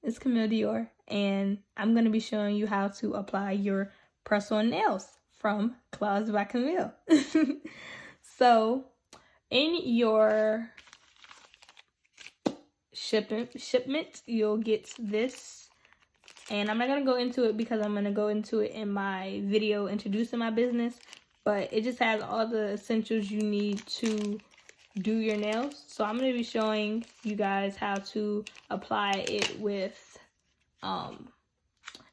it's Camille Dior, and I'm going to be showing you how to apply your press-on nails from 𝐒𝐲𝐳 by Camille. So, in your shipment, you'll get this, and I'm not going to go into it because I'm going to go into it in my video introducing my business, but it just has all the essentials you need to do your nails. So I'm going to be showing you guys how to apply it with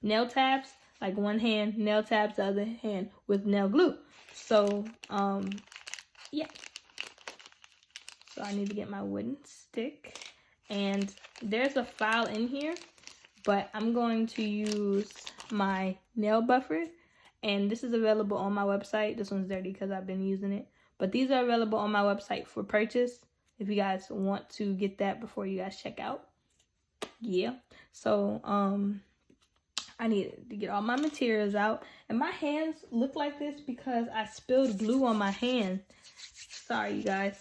nail tabs, like one hand nail tabs, the other hand with nail glue. So yeah, so I need to get my wooden stick, and there's a file in here, but I'm going to use my nail buffer, and this is available on my website. This one's dirty because I've been using it. But these are available on my website for purchase if you guys want to get that before you guys check out. Yeah. So, I needed to get all my materials out. And my hands look like this because I spilled glue on my hand. Sorry, you guys.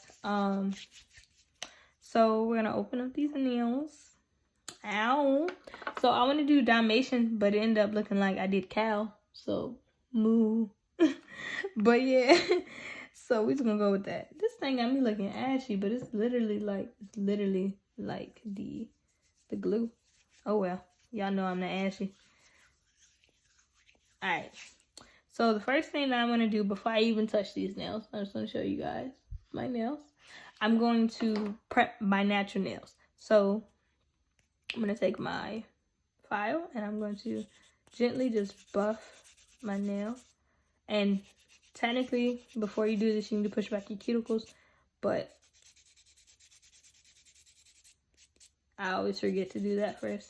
So, we're going to open up these nails. Ow. So, I want to do Dalmatian, but it ended up looking like I did cow. So, moo. But yeah. So we're just gonna go with that. This thing got me looking ashy, but it's literally like the glue. Oh well, y'all know I'm not ashy. All right. So the first thing that I'm gonna do before I even touch these nails, I just want to show you guys my nails. I'm going to prep my natural nails. So I'm gonna take my file and I'm going to gently just buff my nail. And technically, before you do this, you need to push back your cuticles, but I always forget to do that first.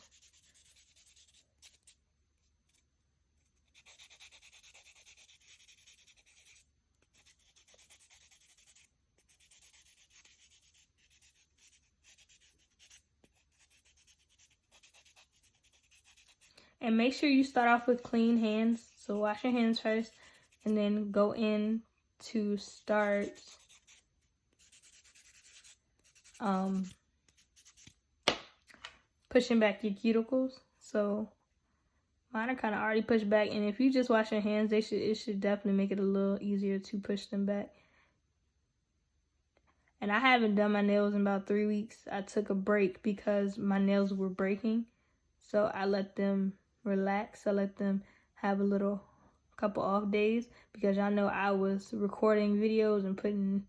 And make sure you start off with clean hands. So wash your hands first, and then go in to start pushing back your cuticles. So mine are kind of already pushed back, and if you just wash your hands, it should definitely make it a little easier to push them back. And I haven't done my nails in about 3 weeks. I took a break because my nails were breaking, so I let them relax. I let them have a couple off days, because y'all know I was recording videos and putting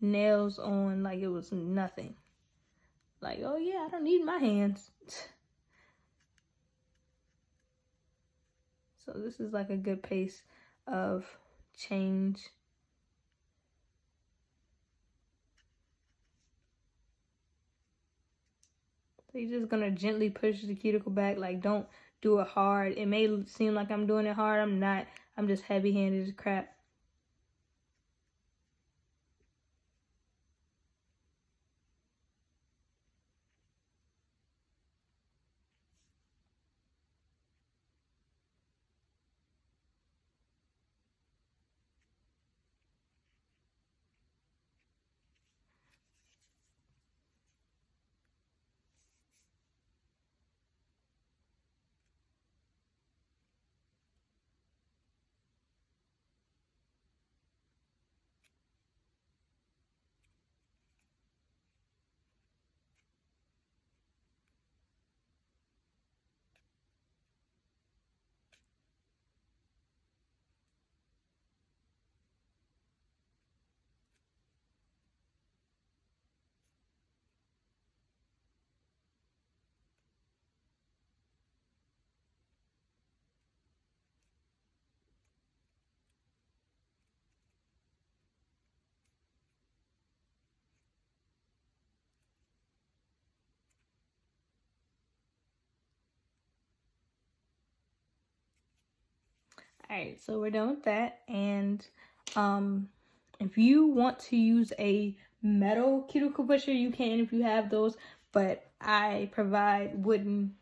nails on like it was nothing. Like, oh yeah, I don't need my hands. So this is like a good pace of change. So you're just gonna gently push the cuticle back. Like, don't do it hard. It may seem like I'm doing it hard. I'm not. I'm just heavy-handed as crap. Alright, so we're done with that. And if you want to use a metal cuticle pusher, you can if you have those, but I provide wooden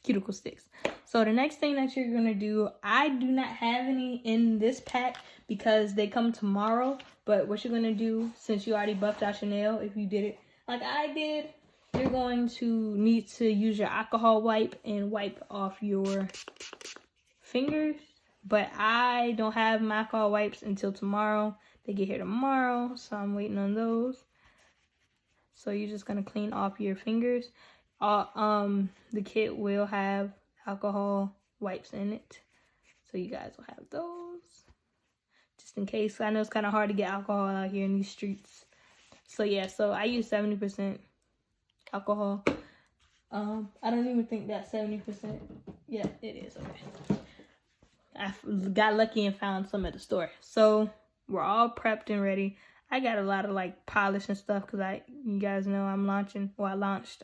cuticle sticks. So the next thing that you're gonna do, I do not have any in this pack because they come tomorrow, but what you're gonna do, since you already buffed out your nail, if you did it like I did, you're going to need to use your alcohol wipe and wipe off your fingers. But I don't have my alcohol wipes until tomorrow. They get here tomorrow, so I'm waiting on those. So you're just gonna clean off your fingers. The kit will have alcohol wipes in it, so you guys will have those just in case. I know it's kind of hard to get alcohol out here in these streets. So yeah, so I use 70% alcohol. I don't even think that's 70%. Yeah, it is. Okay, I got lucky and found some at the store. So we're all prepped and ready. I got a lot of like polish and stuff because you guys know I launched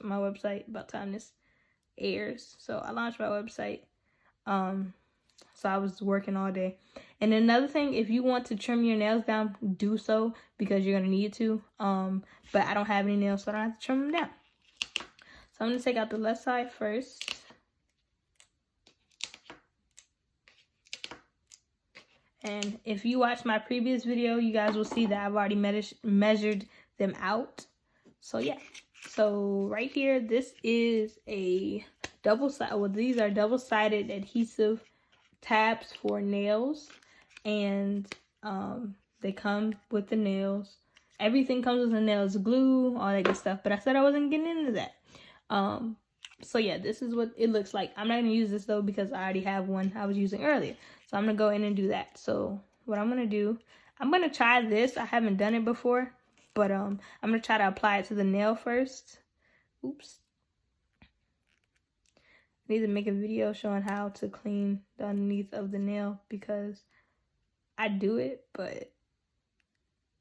my website about time this airs. So I launched my website. So I was working all day. And another thing, if you want to trim your nails down, do so because you're gonna need to. But I don't have any nails, so I don't have to trim them down. So I'm gonna take out the left side first. And if you watch my previous video, you guys will see that I've already measured them out. So yeah, so right here, this is a double-sided, well, these are double-sided adhesive tabs for nails. And they come with the nails. Everything comes with the nails, glue, all that good stuff. But I said I wasn't getting into that. So yeah, this is what it looks like. I'm not going to use this though because I already have one I was using earlier. So I'm going to go in and do that. So what I'm going to do, I'm going to try this. I haven't done it before, but I'm going to try to apply it to the nail first. Oops. I need to make a video showing how to clean the underneath of the nail because I do it, but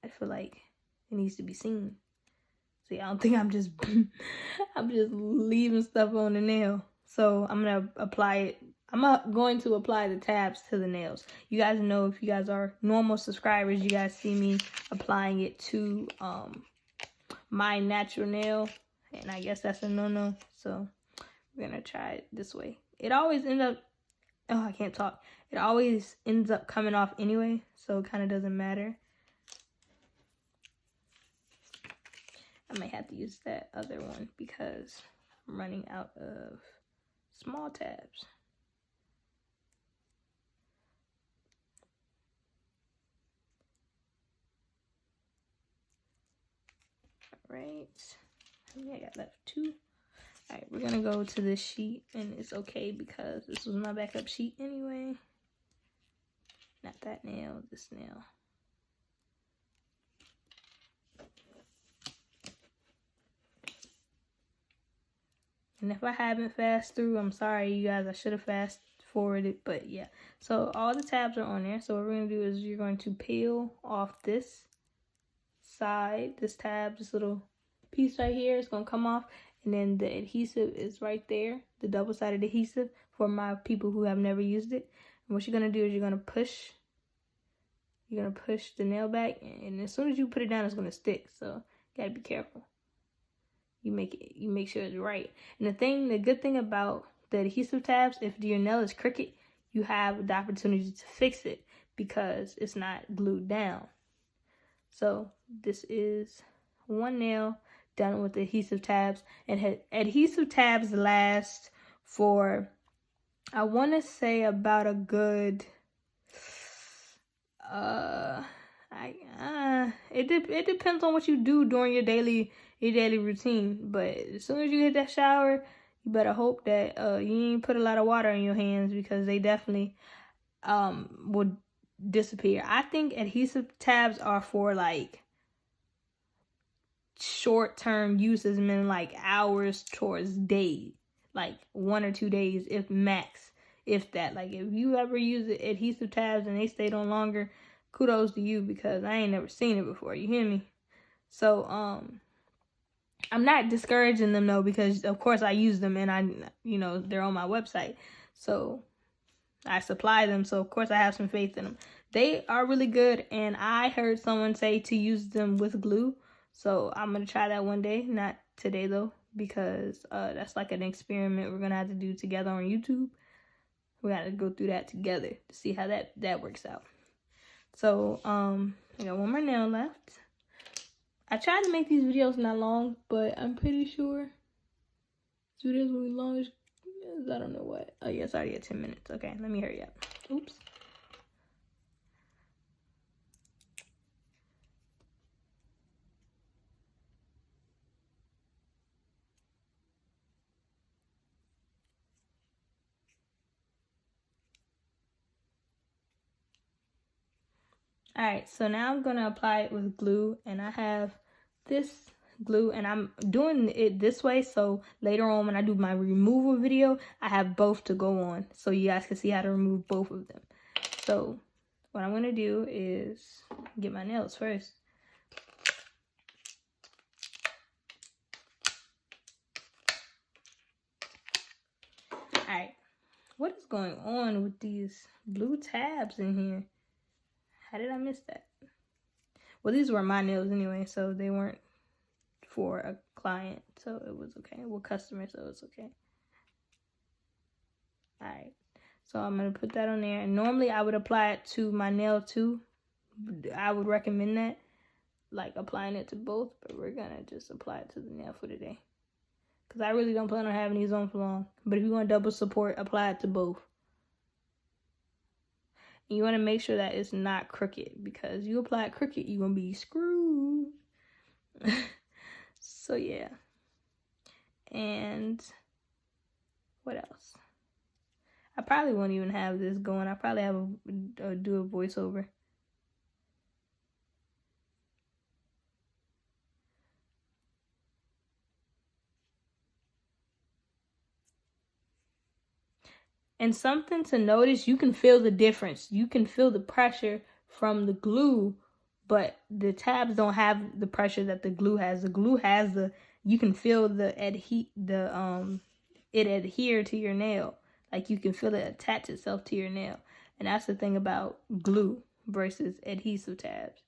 I feel like it needs to be seen. See, I don't think I'm just leaving stuff on the nail. So I'm going to apply it. I'm going to apply the tabs to the nails. You guys know, if you guys are normal subscribers, you guys see me applying it to my natural nail. And I guess that's a no-no. So we're going to try it this way. It always ends up, oh, I can't talk. It always ends up coming off anyway. So it kind of doesn't matter. I might have to use that other one because I'm running out of small tabs. Right, I think I got left 2. All right, we're gonna go to this sheet, and it's okay because this was my backup sheet anyway. Not that nail, this nail. And if I haven't fast through, I'm sorry, you guys. I should have fast forwarded, but yeah. So all the tabs are on there. So what we're gonna do is you're going to peel off this side, this tab, this little piece right here is gonna come off, and then the adhesive is right there, the double-sided adhesive for my people who have never used it. And what you're gonna do is you're gonna push the nail back, and as soon as you put it down, it's gonna stick. So you gotta be careful. You make sure it's right. And the good thing about the adhesive tabs, if your nail is crooked, you have the opportunity to fix it because it's not glued down. So this is one nail done with adhesive tabs, and adhesive tabs last for, I want to say, about a good it depends on what you do during your daily routine. But as soon as you hit that shower, you better hope that you ain't put a lot of water in your hands because they definitely will disappear. I think adhesive tabs are for like short-term uses, meaning like hours towards days, like 1 or 2 days if max, if that. Like if you ever use adhesive tabs and they stayed on longer, kudos to you because I ain't never seen it before. You hear me? So I'm not discouraging them though, because of course I use them and they're on my website, so I supply them, so of course I have some faith in them. They are really good, and I heard someone say to use them with glue, so I'm gonna try that one day. Not today though, because that's like an experiment we're gonna have to do together on YouTube. We gotta go through that together to see how that works out. So I got one more nail left. I tried to make these videos not long, but I'm pretty sure this videos will be long as I don't know what. Oh yeah, it's already at 10 minutes. Okay, let me hurry up. Oops. All right, so now I'm gonna apply it with glue, and I have this glue, and I'm doing it this way so later on when I do my removal video, I have both to go on so you guys can see how to remove both of them. So what I'm gonna do is get my nails first. All right, what is going on with these blue tabs in here? How did I miss that? Well, these were my nails anyway, so they weren't for a client, so it was okay. Well, customer, so it's okay. All right, so I'm gonna put that on there. And normally I would apply it to my nail too. I would recommend that, like applying it to both, but we're gonna just apply it to the nail for today. Because I really don't plan on having these on for long. But if you want double support, apply it to both. And you want to make sure that it's not crooked, because you apply it crooked, you're going to be screwed. So yeah. And what else? I probably won't even have this going. I probably have do a voiceover. And something to notice, you can feel the difference. You can feel the pressure from the glue, but the tabs don't have the pressure that the glue has. The glue has you can feel it adhere to your nail. Like you can feel it attach itself to your nail. And that's the thing about glue versus adhesive tabs.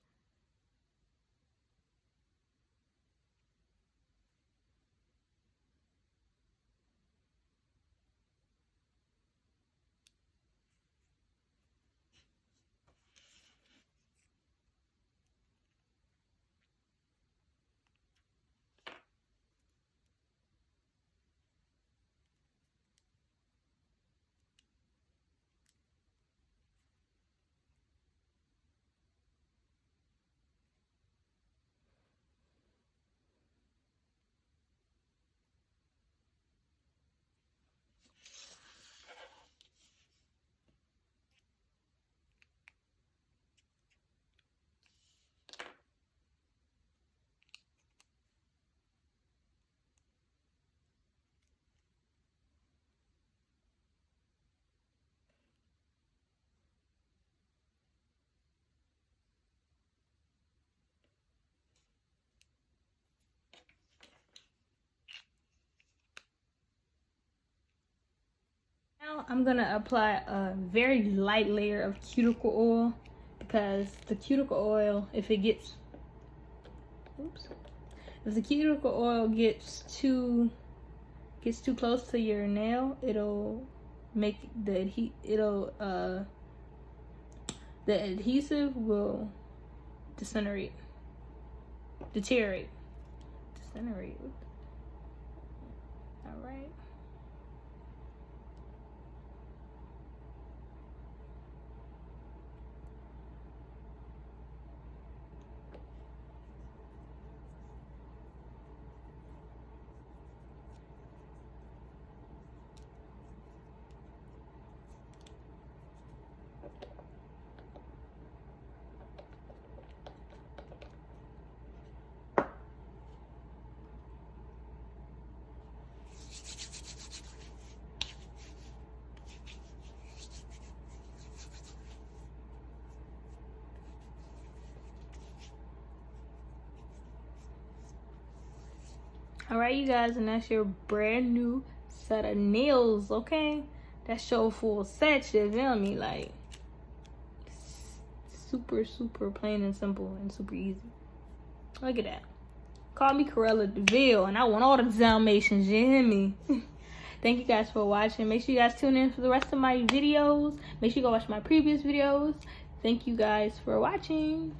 Now I'm gonna apply a very light layer of cuticle oil, because the cuticle oil, if the cuticle oil gets too close to your nail, it'll make the adhesive will deteriorate. All right. All right, you guys, and that's your brand new set of nails, okay? That's your full set, you feel me? Like, super, super plain and simple and super easy. Look at that. Call me Corella DeVille, and I want all the Dalmatians, you hear me? Thank you guys for watching. Make sure you guys tune in for the rest of my videos. Make sure you go watch my previous videos. Thank you guys for watching.